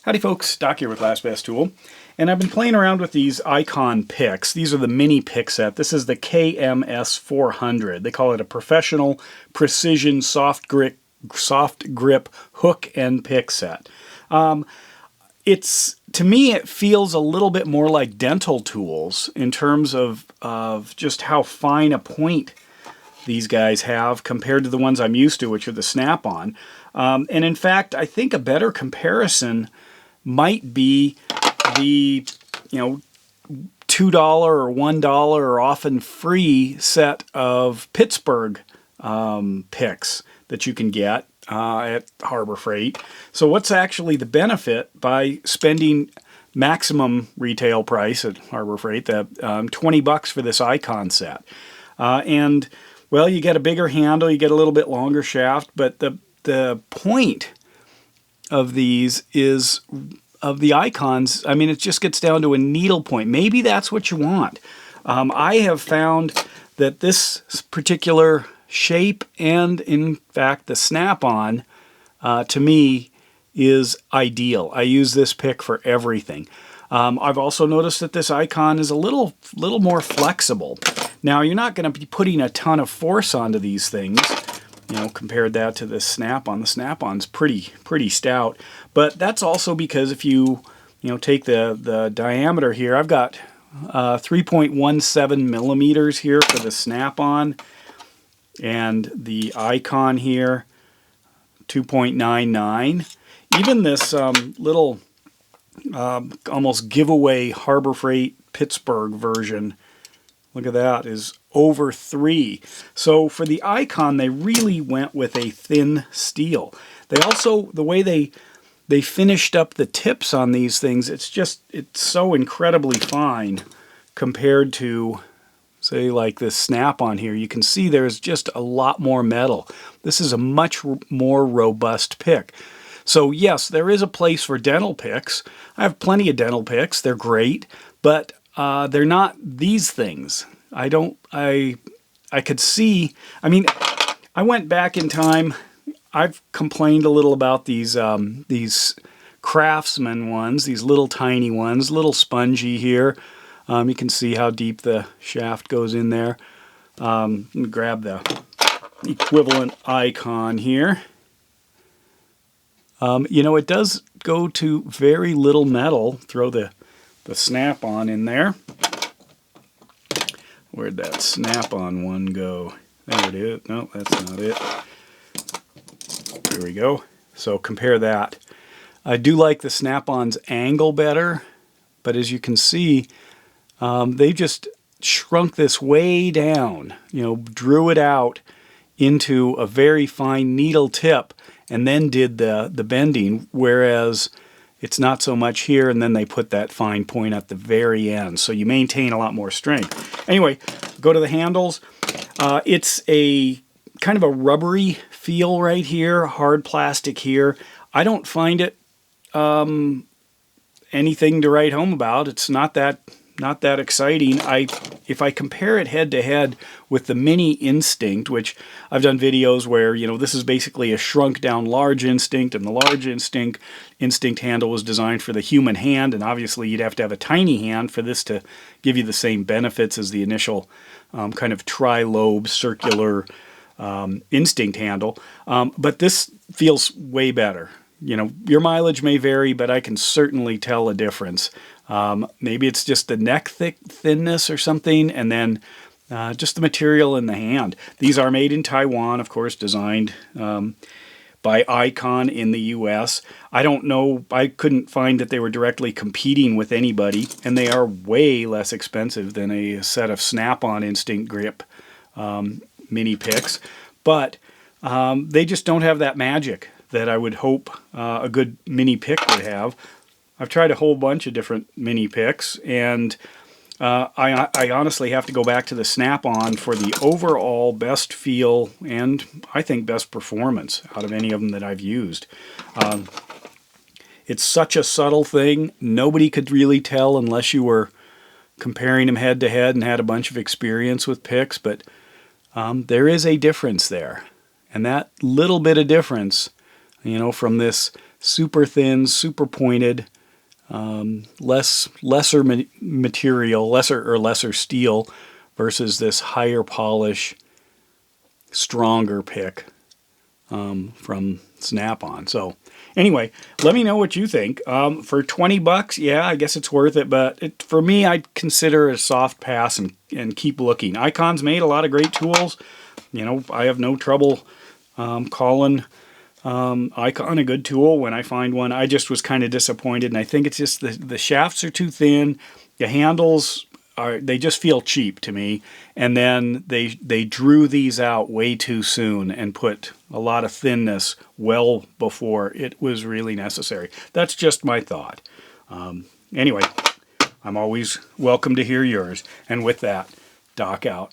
Howdy folks, Doc here with Last Best Tool, and I've been playing around with these Icon picks. These are the mini pick set. This is the KMS 400. They call it a professional precision soft grip hook and pick set. To me, it feels a little bit more like dental tools in terms of just how fine a point these guys have compared to the ones I'm used to, which are the Snap-on. And in fact, I think a better comparison might be the, $2 or $1 or often free set of Pittsburgh picks that you can get at Harbor Freight. So what's actually the benefit by spending maximum retail price at Harbor Freight, that $20 for this Icon set? And well, you get a bigger handle, you get a little bit longer shaft, but the point of these is, of the Icons, I mean, it just gets down to a needle point. Maybe that's what you want. I have found that this particular shape and, in fact, the Snap-on, to me, is ideal. I use this pick for everything. I've also noticed that this Icon is a little more flexible. Now, you're not going to be putting a ton of force onto these things. Compared that to the Snap-on. The Snap-on's pretty stout, but that's also because if you take the diameter here, I've got 3.17 millimeters here for the Snap-on, and the Icon here 2.99. Even this little almost giveaway Harbor Freight Pittsburgh version, look at that, is over 3. So for the Icon, they really went with a thin steel. They also, the way they finished up the tips on these things, it's so incredibly fine compared to, say, like this Snap-on here. You can see there's just a lot more metal. This is a much more robust pick. So yes, there is a place for dental picks. I have plenty of dental picks. They're great, but they're not these things. I could see, I mean, I went back in time. I've complained a little about these Craftsman ones, these little tiny ones, little spongy here. You can see how deep the shaft goes in there. Let me grab the equivalent Icon here. It does go to very little metal. Throw the Snap-on in there. Where'd that Snap-on one go? There it is. No, that's not it. Here we go. So compare that. I do like the Snap-on's angle better, but as you can see, they just shrunk this way down, drew it out into a very fine needle tip, and then did the bending, whereas it's not so much here, and then they put that fine point at the very end. So you maintain a lot more strength. Anyway, go to the handles. It's a kind of a rubbery feel right here, hard plastic here. I don't find it anything to write home about. It's not that exciting. If I compare it head to head with the Mini Instinct, which I've done videos where, this is basically a shrunk down large Instinct, and the large Instinct handle was designed for the human hand, and obviously you'd have to have a tiny hand for this to give you the same benefits as the initial kind of tri-lobe circular Instinct handle. But this feels way better. Your mileage may vary, but I can certainly tell a difference. Maybe it's just the neck thinness or something, and then just the material in the hand. These are made in Taiwan, of course, designed by Icon in the US. I don't know, I couldn't find that they were directly competing with anybody, and they are way less expensive than a set of Snap-on Instinct grip mini picks, but they just don't have that magic that I would hope a good mini pick would have. I've tried a whole bunch of different mini picks, and I honestly have to go back to the Snap-on for the overall best feel and I think best performance out of any of them that I've used. It's such a subtle thing. Nobody could really tell unless you were comparing them head to head and had a bunch of experience with picks, but there is a difference there. And that little bit of difference, from this super thin, super pointed, lesser material, lesser steel versus this higher polish, stronger pick from Snap-on. So anyway, let me know what you think. For 20 bucks, yeah, I guess it's worth it, but for me, I'd consider it a soft pass and keep looking. Icon's made a lot of great tools. You know, I have no trouble calling Icon a good tool when I find one. I just was kind of disappointed, and I think it's just the shafts are too thin. The handles they just feel cheap to me, and then they drew these out way too soon and put a lot of thinness well before it was really necessary. That's just my thought. Anyway, I'm always welcome to hear yours, and with that, Doc out.